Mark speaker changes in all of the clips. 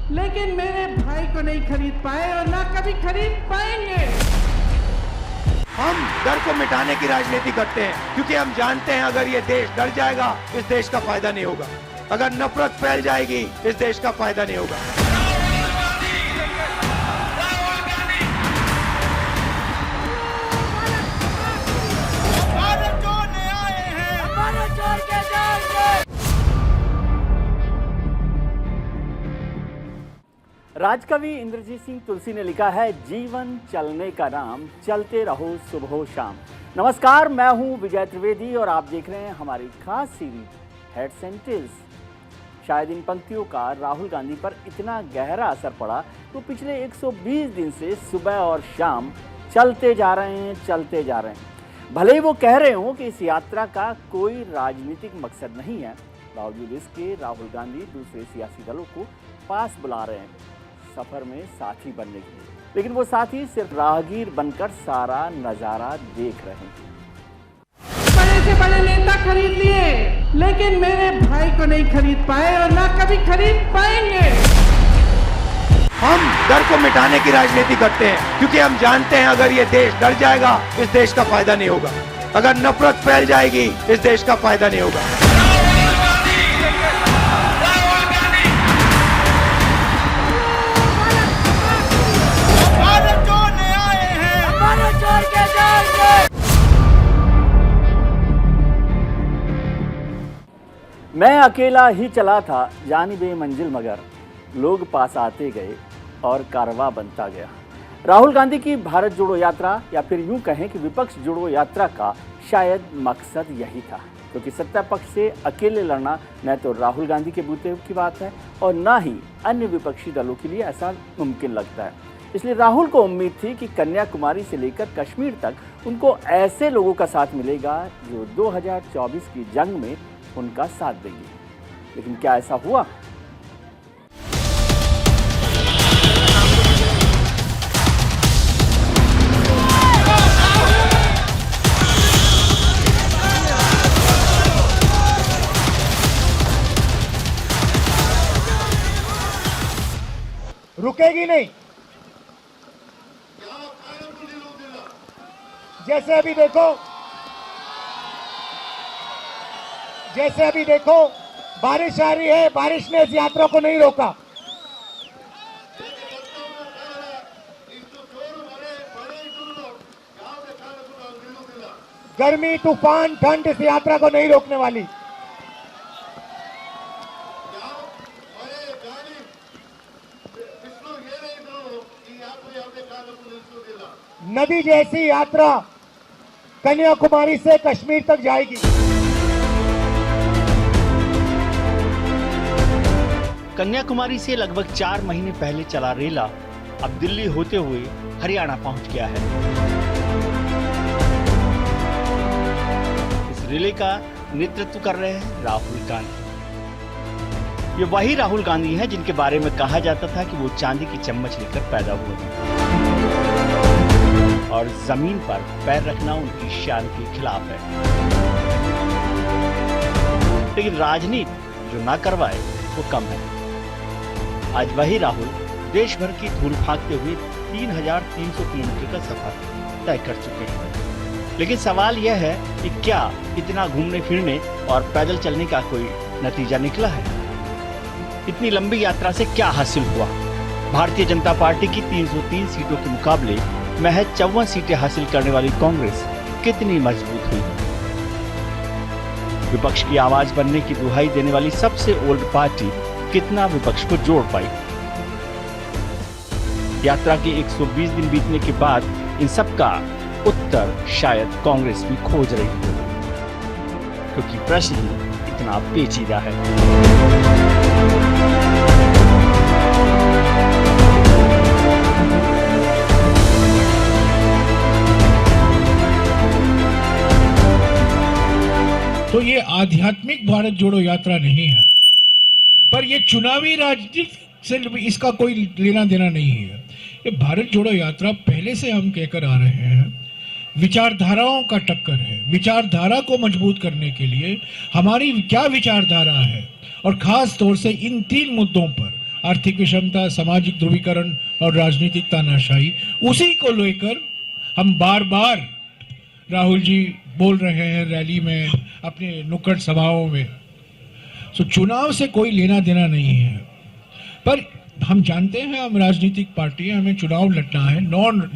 Speaker 1: लेकिन मेरे भाई को नहीं खरीद पाए और ना कभी खरीद पाएंगे।
Speaker 2: हम डर को मिटाने की राजनीति करते हैं क्योंकि हम जानते हैं अगर ये देश डर जाएगा इस देश का फायदा नहीं होगा। अगर नफरत फैल जाएगी इस देश का फायदा नहीं होगा।
Speaker 3: राजकवि इंद्रजीत सिंह तुलसी ने लिखा है, जीवन चलने का नाम, चलते रहो सुबह शाम। नमस्कार, मैं हूं विजय त्रिवेदी और आप देख रहे हैं हमारी खास सीरीज हेड्स एंड टेल्स। शायद इन पंक्तियों का राहुल गांधी पर इतना गहरा असर पड़ा तो पिछले 120 दिन से सुबह और शाम चलते जा रहे हैं। भले ही वो कह रहे हों कि इस यात्रा का कोई राजनीतिक मकसद नहीं है, बावजूद इसके राहुल गांधी दूसरे सियासी दलों को पास बुला रहे हैं सफर में साथी बनने के लिए। लेकिन वो साथी सिर्फ राहगीर बनकर सारा नजारा देख रहे हैं।
Speaker 1: बड़े से बड़े नेता खरीद लिए, लेकिन मेरे भाई को नहीं खरीद पाए और ना कभी खरीद पाएंगे।
Speaker 2: हम डर को मिटाने की राजनीति करते हैं क्योंकि हम जानते हैं अगर ये देश डर जाएगा इस देश का फायदा नहीं होगा। अगर नफरत फैल जाएगी इस देश का फायदा नहीं होगा।
Speaker 3: मैं अकेला ही चला था जानिबे मंजिल, मगर लोग पास आते गए और कारवां बनता गया। राहुल गांधी की भारत जोड़ो यात्रा, या फिर यूं कहें कि विपक्ष जोड़ो यात्रा का शायद मकसद यही था, क्योंकि सत्ता पक्ष से अकेले लड़ना न तो राहुल गांधी के बूते की बात है और न ही अन्य विपक्षी दलों के लिए ऐसा मुमकिन लगता है। इसलिए राहुल को उम्मीद थी कि कन्याकुमारी से लेकर कश्मीर तक उनको ऐसे लोगों का साथ मिलेगा जो 2024 की जंग में उनका साथ देंगे। लेकिन क्या ऐसा हुआ?
Speaker 4: रुकेगी नहीं। जैसे अभी देखो बारिश आ रही है, बारिश ने इस यात्रा को नहीं रोका। गर्मी, तूफान, ठंड इस यात्रा को नहीं रोकने वाली। नदी जैसी यात्रा कन्याकुमारी से कश्मीर तक जाएगी।
Speaker 5: कन्याकुमारी से लगभग 4 महीने पहले चला रेला अब दिल्ली होते हुए हरियाणा पहुंच गया है। इस रेले का नेतृत्व कर रहे हैं राहुल गांधी। ये वही राहुल गांधी हैं जिनके बारे में कहा जाता था कि वो चांदी की चम्मच लेकर पैदा हुए हैं और जमीन पर पैर रखना उनकी शान के खिलाफ है। लेकिन राजनीति जो ना करवाए वो कम है। आज वही राहुल देश भर की धूल फांकते हुए 3,300 किलोमीटर का सफर तय कर चुके हैं। लेकिन सवाल यह है कि क्या इतना घूमने फिरने और पैदल चलने का कोई नतीजा निकला है? इतनी लंबी यात्रा से क्या हासिल हुआ? भारतीय जनता पार्टी की 303 सीटों के मुकाबले महज 54 सीटें हासिल करने वाली कांग्रेस कितनी मजबूत हुई? विपक्ष की आवाज बनने की दुहाई देने वाली सबसे ओल्ड पार्टी कितना विपक्ष को जोड़ पाई? यात्रा के 120 दिन बीतने के बाद इन सब का उत्तर शायद कांग्रेस भी खोज रही है, क्योंकि प्रश्न ही इतना पेचीदा है।
Speaker 6: तो ये आध्यात्मिक भारत जोड़ो यात्रा नहीं है, पर ये चुनावी राजनीति से इसका कोई लेना देना नहीं है। ये भारत जोड़ो यात्रा पहले से हम कहकर आ रहे हैं, विचारधाराओं का टक्कर है। विचारधारा को मजबूत करने के लिए हमारी क्या विचारधारा है और खास तौर से इन 3 मुद्दों पर आर्थिक विषमता, सामाजिक ध्रुवीकरण और राजनीतिक तानाशाही, उसी को लेकर हम बार बार राहुल जी बोल रहे हैं रैली में, अपने नुक्कड़ सभाओं में। तो चुनाव से कोई लेना देना नहीं है, पर हम जानते हैं हम राजनीतिक पार्टी हैं, हमें चुनाव लड़ना है।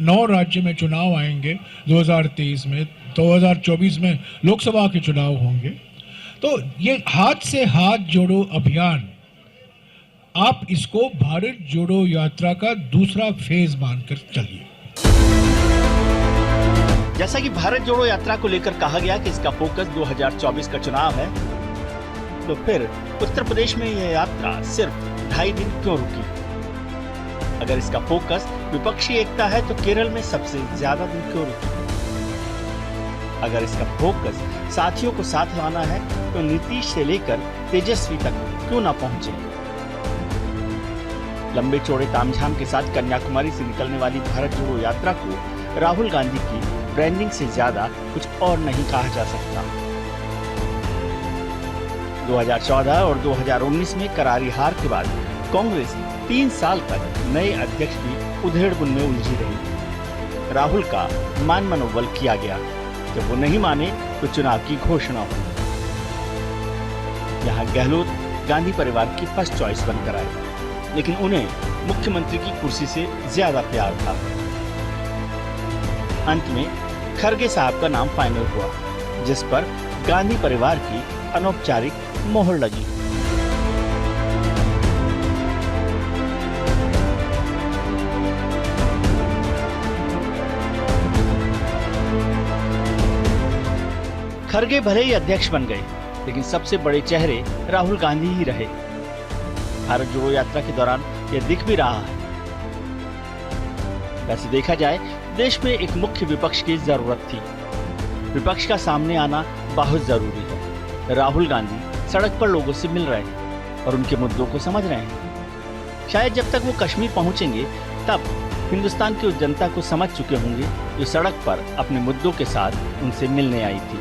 Speaker 6: 9 राज्य में चुनाव आएंगे 2023 में, 2024 में लोकसभा के चुनाव होंगे। तो ये हाथ से हाथ जोड़ो अभियान, आप इसको भारत जोड़ो यात्रा का दूसरा फेज मानकर चलिए।
Speaker 5: जैसा कि भारत जोड़ो यात्रा को लेकर कहा गया कि इसका फोकस 2024 का चुनाव है, तो फिर उत्तर प्रदेश में यह यात्रा सिर्फ 2.5 दिन क्यों रुकी? अगर इसका फोकस विपक्षी एकता है तो केरल में सबसे ज्यादा दिन क्यों रुकी? अगर इसका फोकस साथियों को साथ लाना है तो नीतीश से लेकर तेजस्वी तक क्यों ना पहुंचे? लंबे चौड़े तामझाम के साथ कन्याकुमारी से निकलने वाली भारत जोड़ो यात्रा को राहुल गांधी की ब्रांडिंग से ज्यादा कुछ और नहीं कहा जा सकता। 2014 और 2019 में करारी हार के बाद कांग्रेस 3 साल तक नए अध्यक्ष की उधेड़-बुन में उलझी रही। राहुल का मान मनोबल किया गया, जब वो नहीं माने तो चुनाव की घोषणा हुई। यहाँ गहलोत गांधी परिवार की फर्स्ट चॉइस बनकर आए, लेकिन उन्हें मुख्यमंत्री की कुर्सी से ज्यादा प्यार था। अंत में खरगे साहब का नाम फाइनल हुआ, जिस पर गांधी परिवार की अनौपचारिक मोहर लगी। खरगे भले ही अध्यक्ष बन गए, लेकिन सबसे बड़े चेहरे राहुल गांधी ही रहे। भारत जोड़ो यात्रा के दौरान यह दिख भी रहा है। वैसे देखा जाए, देश में एक मुख्य विपक्ष की जरूरत थी। विपक्ष का सामने आना बहुत जरूरी है। राहुल गांधी सड़क पर लोगों से मिल रहे हैं और उनके मुद्दों को समझ रहे हैं। शायद जब तक वो कश्मीर पहुंचेंगे, तब हिंदुस्तान की उस जनता को समझ चुके होंगे जो सड़क पर अपने मुद्दों के साथ उनसे मिलने आई थी।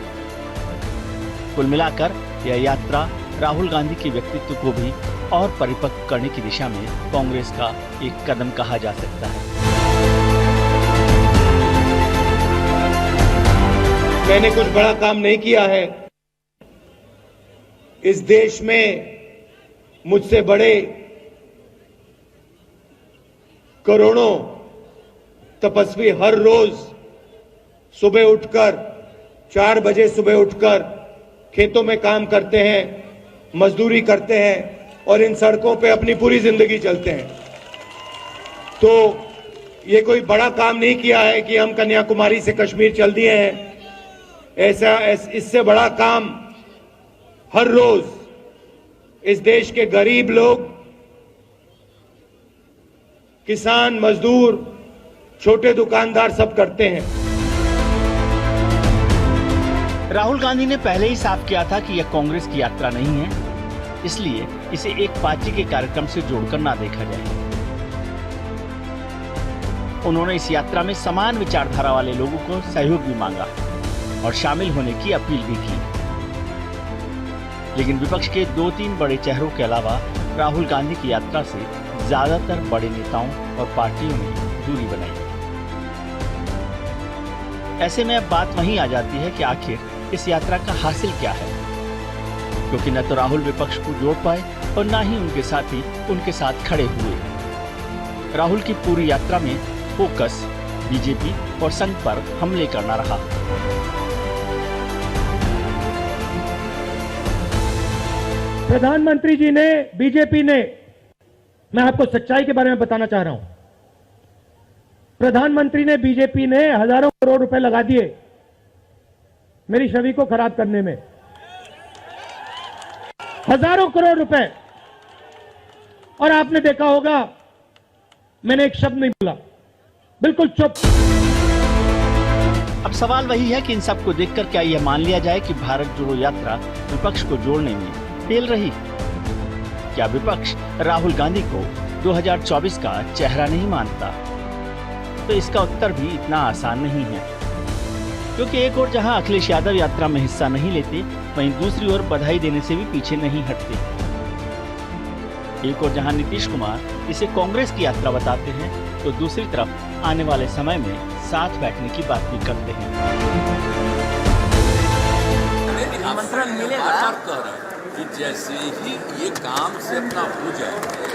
Speaker 5: कुल मिलाकर यह यात्रा राहुल गांधी के व्यक्तित्व को भी और परिपक्व करने की दिशा में कांग्रेस का एक कदम कहा जा सकता है।
Speaker 2: मैंने कुछ बड़ा काम नहीं किया है। इस देश में मुझसे बड़े करोड़ों तपस्वी हर रोज सुबह उठकर 4 बजे सुबह उठकर खेतों में काम करते हैं, मजदूरी करते हैं और इन सड़कों पे अपनी पूरी जिंदगी चलते हैं। तो ये कोई बड़ा काम नहीं किया है कि हम कन्याकुमारी से कश्मीर चल दिए हैं। इससे बड़ा काम हर रोज इस देश के गरीब लोग, किसान, मजदूर, छोटे दुकानदार सब करते हैं।
Speaker 5: राहुल गांधी ने पहले ही साफ किया था कि यह कांग्रेस की यात्रा नहीं है, इसलिए इसे एक पार्टी के कार्यक्रम से जोड़कर ना देखा जाए। उन्होंने इस यात्रा में समान विचारधारा वाले लोगों को सहयोग भी मांगा और शामिल होने की अपील भी की। लेकिन विपक्ष के 2-3 बड़े चेहरों के अलावा राहुल गांधी की यात्रा से ज्यादातर बड़े नेताओं और पार्टियों ने दूरी बनाई। ऐसे में अब बात वहीं आ जाती है कि आखिर इस यात्रा का हासिल क्या है, क्योंकि न तो राहुल विपक्ष को जोड़ पाए और न ही उनके साथी उनके साथ खड़े हुए। राहुल की पूरी यात्रा में फोकस बीजेपी और संघ पर हमले करना रहा।
Speaker 4: प्रधानमंत्री जी ने, बीजेपी ने, मैं आपको सच्चाई के बारे में बताना चाह रहा हूं, प्रधानमंत्री ने, बीजेपी ने हजारों करोड़ रुपए लगा दिए मेरी छवि को खराब करने में। हजारों करोड़ रुपए। और आपने देखा होगा मैंने एक शब्द नहीं बोला, बिल्कुल चुप।
Speaker 5: अब सवाल वही है कि इन सब को देखकर क्या यह मान लिया जाए कि भारत जोड़ो यात्रा विपक्ष को जोड़ने में फेल रही? क्या विपक्ष राहुल गांधी को 2024 का चेहरा नहीं मानता? तो इसका उत्तर भी इतना आसान नहीं है, क्योंकि एक और जहां अखिलेश यादव यात्रा में हिस्सा नहीं लेते, वहीं दूसरी ओर बधाई देने से भी पीछे नहीं हटते। एक और जहां नीतीश कुमार इसे कांग्रेस की यात्रा बताते हैं, तो दूसरी तरफ आने वाले समय में साथ बैठने की बात भी करते हैं।
Speaker 7: आमंत्रण मिलेगा कि जैसे ही ये काम से अपना हो जाएंगे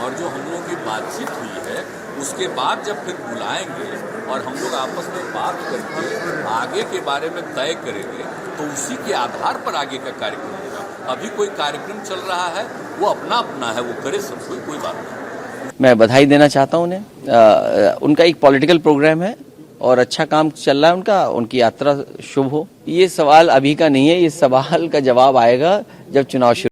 Speaker 7: और जो हम लोगों की बातचीत हुई है उसके बाद जब फिर बुलाएंगे और हम लोग आपस में बात करके आगे के बारे में तय करेंगे, तो उसी के आधार पर आगे का कार्यक्रम होगा। अभी कोई कार्यक्रम चल रहा है वो अपना अपना है, वो करे सब कोई बात नहीं।
Speaker 8: मैं बधाई देना चाहता हूं उन्हें। उनका एक पॉलिटिकल प्रोग्राम है और अच्छा काम चल रहा है उनका, उनकी यात्रा शुभ हो। ये सवाल अभी का नहीं है, ये सवाल का जवाब आएगा जब चुनाव शुरू।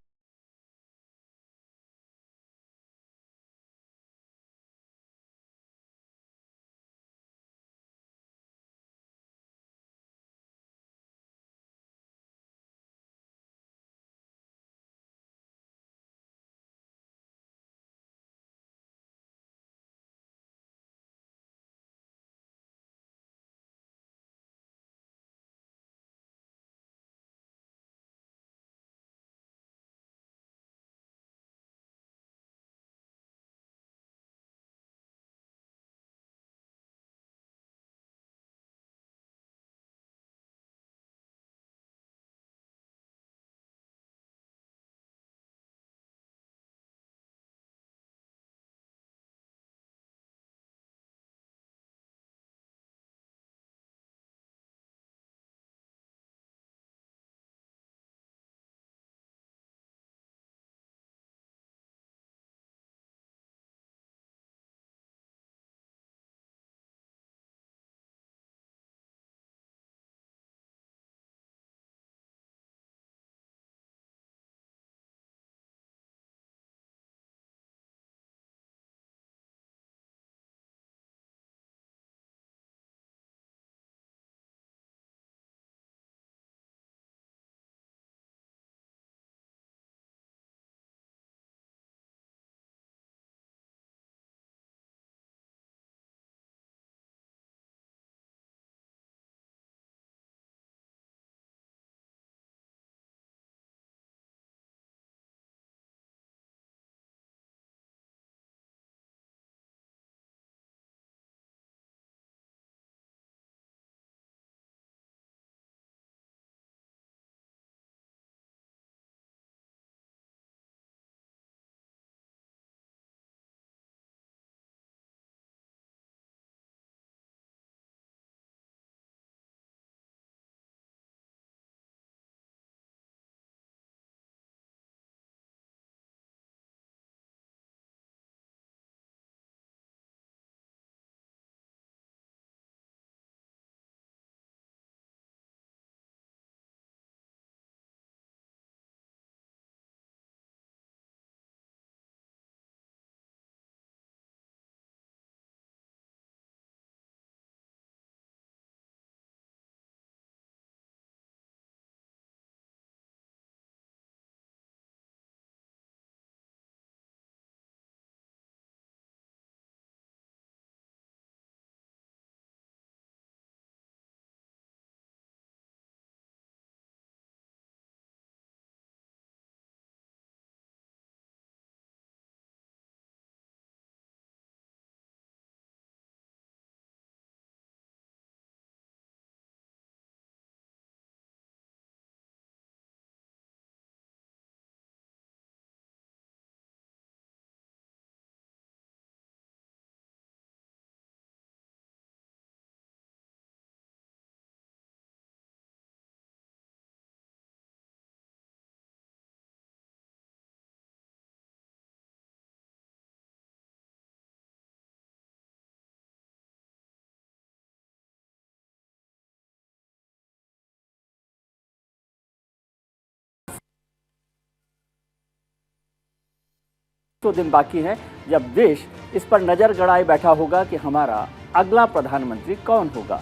Speaker 3: तो दिन बाकी हैं जब देश इस पर नजर गड़ाए बैठा होगा कि हमारा अगला प्रधानमंत्री कौन होगा।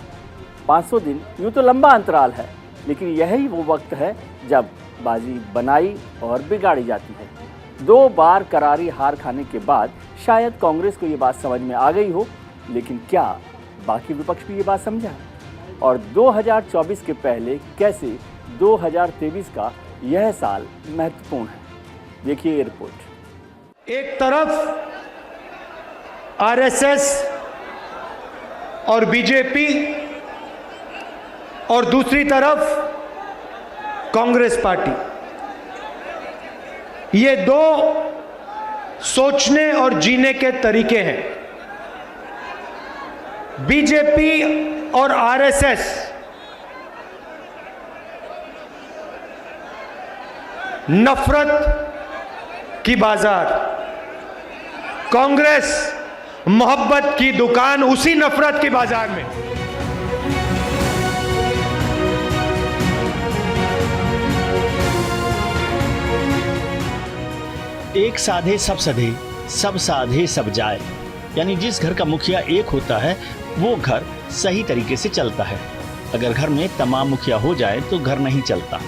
Speaker 3: 500 दिन यूं तो लंबा अंतराल है, लेकिन यही वो वक्त है जब बाजी बनाई और बिगाड़ी जाती है। 2 बार करारी हार खाने के बाद शायद कांग्रेस को ये बात समझ में आ गई हो, लेकिन क्या बाकी विपक्ष भी ये बात समझा? और 2024 के पहले कैसे 2023 का यह साल महत्वपूर्ण है, देखिए ये रिपोर्ट।
Speaker 2: एक तरफ आरएसएस और बीजेपी और दूसरी तरफ कांग्रेस पार्टी, ये दो सोचने और जीने के तरीके हैं। बीजेपी और आरएसएस नफरत की बाजार, कांग्रेस मोहब्बत की दुकान, उसी नफरत की बाजार में।
Speaker 5: एक साधे सब सधे, सब साधे सब जाए, यानी जिस घर का मुखिया एक होता है वो घर सही तरीके से चलता है। अगर घर में तमाम मुखिया हो जाए तो घर नहीं चलता।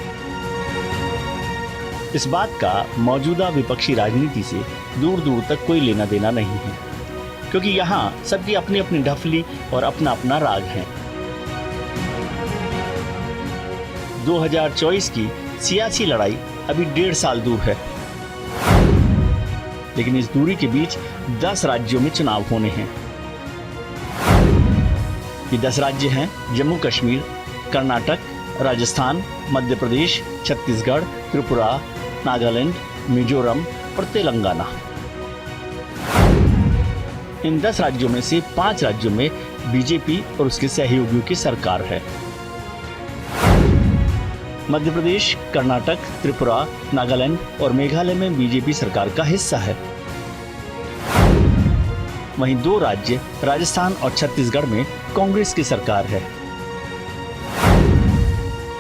Speaker 5: इस बात का मौजूदा विपक्षी राजनीति से दूर दूर तक कोई लेना देना नहीं है, क्योंकि यहाँ सबकी अपनी अपनी ढफली और अपना अपना राग है। 2024 की सियासी लड़ाई अभी 1.5 साल दूर है, लेकिन इस दूरी के बीच 10 राज्यों में चुनाव होने हैं। ये 10 राज्य हैं जम्मू कश्मीर, कर्नाटक, राजस्थान, मध्य प्रदेश, छत्तीसगढ़, त्रिपुरा, नागालैंड, मिजोरम और तेलंगाना। इन 10 राज्यों में से 5 राज्यों में बीजेपी और उसके सहयोगियों की सरकार है। मध्य प्रदेश, कर्नाटक, त्रिपुरा, नागालैंड और मेघालय में बीजेपी सरकार का हिस्सा है। वहीं 2 राज्य राजस्थान और छत्तीसगढ़ में कांग्रेस की सरकार है।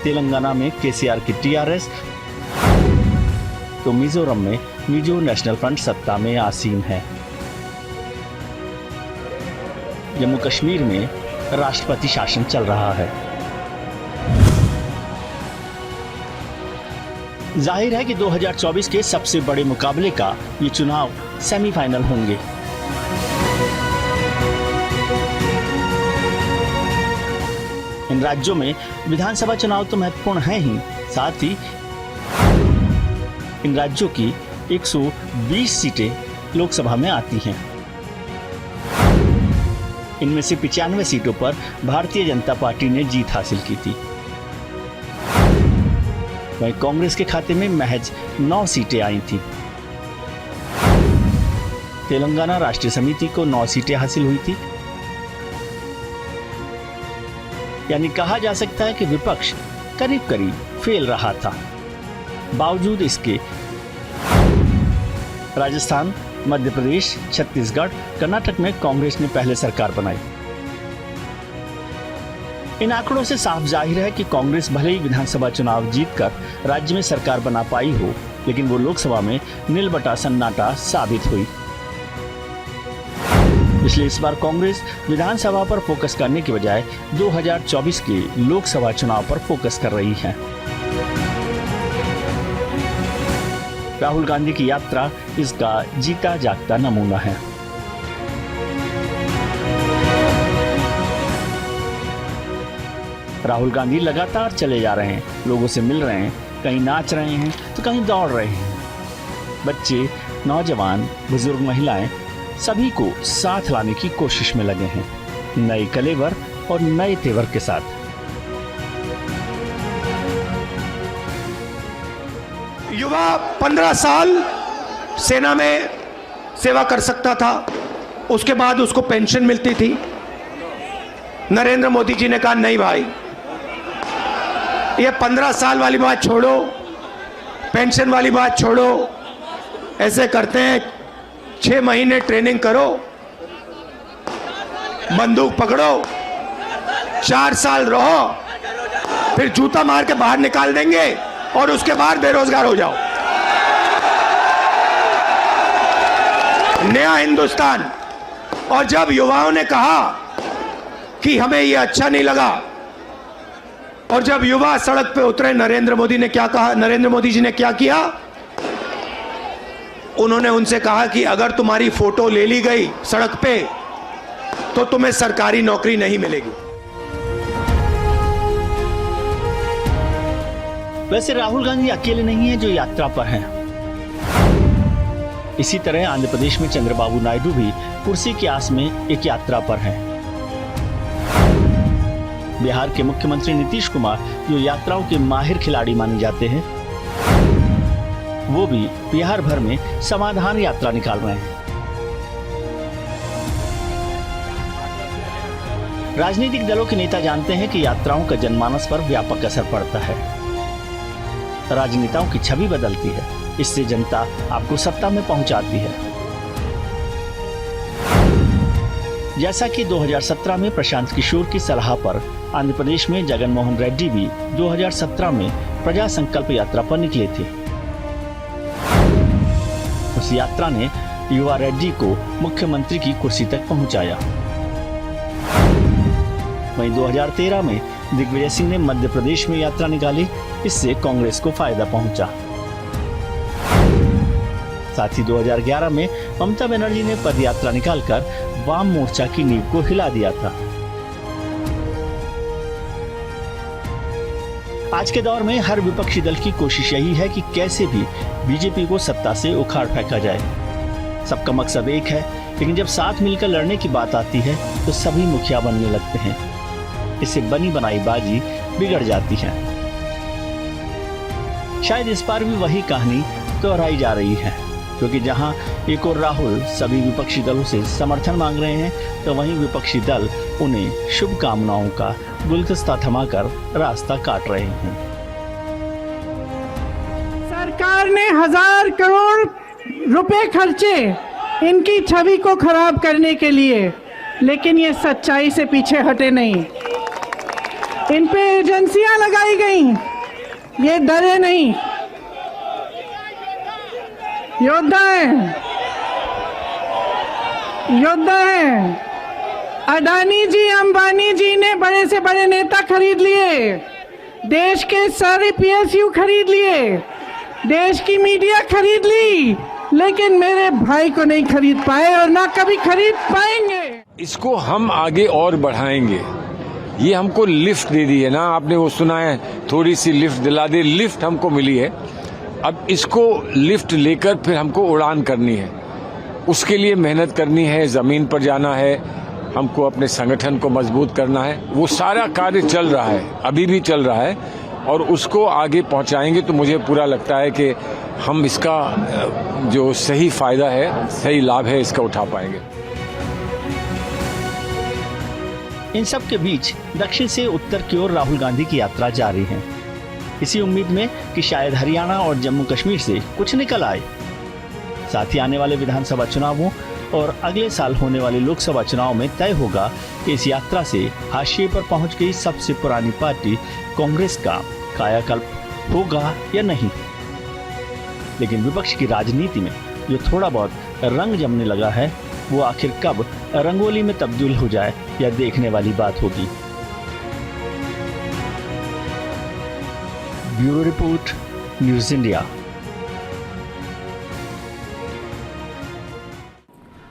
Speaker 5: तेलंगाना में केसीआर की टीआरएस, तो मिजोरम में मिजो नेशनल फ्रंट सत्ता में आसीन है। जम्मू कश्मीर में राष्ट्रपति शासन चल रहा है। जाहिर है कि 2024 के सबसे बड़े मुकाबले का ये चुनाव सेमीफाइनल होंगे। इन राज्यों में विधानसभा चुनाव तो महत्वपूर्ण हैं ही, साथ ही इन राज्यों की 120 सीटें लोकसभा में आती हैं। इनमें से 95 सीटों पर भारतीय जनता पार्टी ने जीत हासिल की थी। वहीं कांग्रेस के खाते में महज 9 सीटें आई थीं। तेलंगाना राष्ट्रीय समिति को 9 सीटें हासिल हुई थी। यानी कहा जा सकता है कि विपक्ष करीब करीब फेल रहा था। बावजूद इसके राजस्थान, मध्य प्रदेश, छत्तीसगढ़, कर्नाटक में कांग्रेस ने पहले सरकार बनाई। इन आंकड़ों से साफ जाहिर है कि कांग्रेस भले ही विधानसभा चुनाव जीतकर राज्य में सरकार बना पाई हो, लेकिन वो लोकसभा में नीलबटा सन्नाटा साबित हुई। इसलिए इस बार कांग्रेस विधानसभा पर फोकस करने के बजाय 2024 के लोकसभा चुनाव पर फोकस कर रही है। राहुल गांधी की यात्रा इसका जीता जागता नमूना है। राहुल गांधी लगातार चले जा रहे हैं, लोगों से मिल रहे हैं, कहीं नाच रहे हैं तो कहीं दौड़ रहे हैं। बच्चे, नौजवान, बुजुर्ग, महिलाएं सभी को साथ लाने की कोशिश में लगे हैं, नए कलेवर और नए तेवर के साथ।
Speaker 2: युवा 15 साल सेना में सेवा कर सकता था, उसके बाद उसको पेंशन मिलती थी। नरेंद्र मोदी जी ने कहा नहीं भाई, ये 15 साल वाली बात छोड़ो, पेंशन वाली बात छोड़ो, ऐसे करते हैं 6 महीने ट्रेनिंग करो, बंदूक पकड़ो, 4 साल रहो, फिर जूता मार के बाहर निकाल देंगे और उसके बाद बेरोजगार हो जाओ। नया हिंदुस्तान। और जब युवाओं ने कहा कि हमें यह अच्छा नहीं लगा, और जब युवा सड़क पे उतरे, नरेंद्र मोदी ने क्या कहा? नरेंद्र मोदी जी ने क्या किया? उन्होंने उनसे कहा कि अगर तुम्हारी फोटो ले ली गई सड़क पे तो तुम्हें सरकारी नौकरी नहीं मिलेगी।
Speaker 5: वैसे राहुल गांधी अकेले नहीं है जो यात्रा पर हैं। इसी तरह आंध्र प्रदेश में चंद्रबाबू नायडू भी कुर्सी की आस में एक यात्रा पर हैं। बिहार के मुख्यमंत्री नीतीश कुमार, जो यात्राओं के माहिर खिलाड़ी माने जाते हैं, वो भी बिहार भर में समाधान यात्रा निकाल रहे हैं। राजनीतिक दलों के नेता जानते हैं कि यात्राओं का जनमानस पर व्यापक असर पड़ता है। राजनेताओं की छवि बदलती है, इससे जनता आपको सत्ता में पहुंचाती है। जैसा कि 2017 में प्रशांत किशोर की सलाह पर आंध्र प्रदेश में जगन मोहन रेड्डी भी 2017 में प्रजा संकल्प यात्रा पर निकले थे। उस यात्रा ने युवा रेड्डी को मुख्यमंत्री की कुर्सी तक पहुंचाया। वहीं 2013 में दिग्विजय सिंह ने मध्य प्रदेश में यात्रा निकाली, इससे कांग्रेस को फायदा पहुंचा। साथ ही 2011 में ममता बनर्जी ने पदयात्रा निकालकर वाम मोर्चा की नींव को हिला दिया था। आज के दौर में हर विपक्षी दल की कोशिश यही है कि कैसे भी बीजेपी को सत्ता से उखाड़ फेंका जाए। सबका मकसद एक है, लेकिन जब साथ मिलकर लड़ने की बात आती है तो सभी मुखिया बनने लगते हैं। इससे बनी बनाई बाजी बिगड़ जाती है। शायद इस बार भी वही कहानी दोहराई जा रही है, क्योंकि जहां एक और राहुल सभी विपक्षी दलों से समर्थन मांग रहे हैं, तो वहीं विपक्षी दल उन्हें शुभकामनाओं का गुलदस्ता थमाकर रास्ता काट रहे हैं।
Speaker 1: सरकार ने 1000 करोड़ रुपए खर्चे इनकी छवि को खराब करने के लिए, लेकिन ये सच्चाई से पीछे हटे नहीं। इन पे एजेंसियां लगाई गई, ये डरे नहीं, योद्धा है, योद्धा है। अडानी जी, अंबानी जी ने बड़े से बड़े नेता खरीद लिए, देश के सारे पीएसयू खरीद लिए, देश की मीडिया खरीद ली, लेकिन मेरे भाई को नहीं खरीद पाए और ना कभी खरीद पाएंगे।
Speaker 9: इसको हम आगे और बढ़ाएंगे। ये हमको लिफ्ट दे दी है ना, आपने वो सुना है, थोड़ी सी लिफ्ट दिला दे, लिफ्ट हमको मिली है। अब इसको लिफ्ट लेकर फिर हमको उड़ान करनी है, उसके लिए मेहनत करनी है, जमीन पर जाना है, हमको अपने संगठन को मजबूत करना है। वो सारा कार्य चल रहा है, अभी भी चल रहा है, और उसको आगे पहुंचाएंगे तो मुझे पूरा लगता है कि हम इसका जो सही फायदा है, सही लाभ है, इसका उठा पाएंगे।
Speaker 5: इन सब के बीच दक्षिण से उत्तर की ओर राहुल गांधी की यात्रा जारी है, इसी उम्मीद में कि शायद हरियाणा और जम्मू कश्मीर से कुछ निकल आए। साथ ही आने वाले विधानसभा चुनावों और अगले साल होने वाले लोकसभा चुनाव में तय होगा कि इस यात्रा से हाशिए पर पहुंच गई सबसे पुरानी पार्टी कांग्रेस का कायाकल्प होगा या नहीं। लेकिन विपक्ष की राजनीति में जो थोड़ा बहुत रंग जमने लगा है, वो आखिर कब रंगोली में तब्दील हो जाए, यह देखने वाली बात होगी। Bureau report, news India.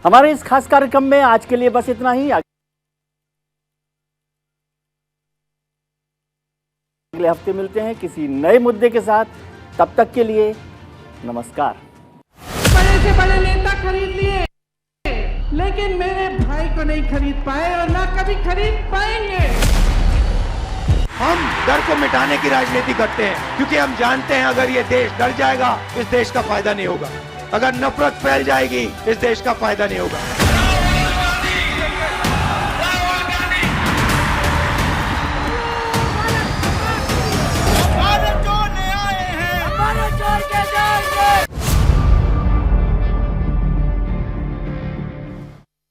Speaker 3: हमारे इस खास कार्यक्रम में आज के लिए बस इतना ही। अगले हफ्ते मिलते हैं किसी नए मुद्दे के साथ। तब तक के लिए नमस्कार।
Speaker 1: बड़े से बड़े नेता खरीद लिए, लेकिन मेरे भाई को नहीं खरीद पाए और ना कभी खरीद पाएंगे।
Speaker 2: हम डर को मिटाने की राजनीति करते हैं, क्योंकि हम जानते हैं अगर ये देश डर जाएगा, इस देश का फायदा नहीं होगा। अगर नफरत फैल जाएगी, इस देश का फायदा नहीं होगा।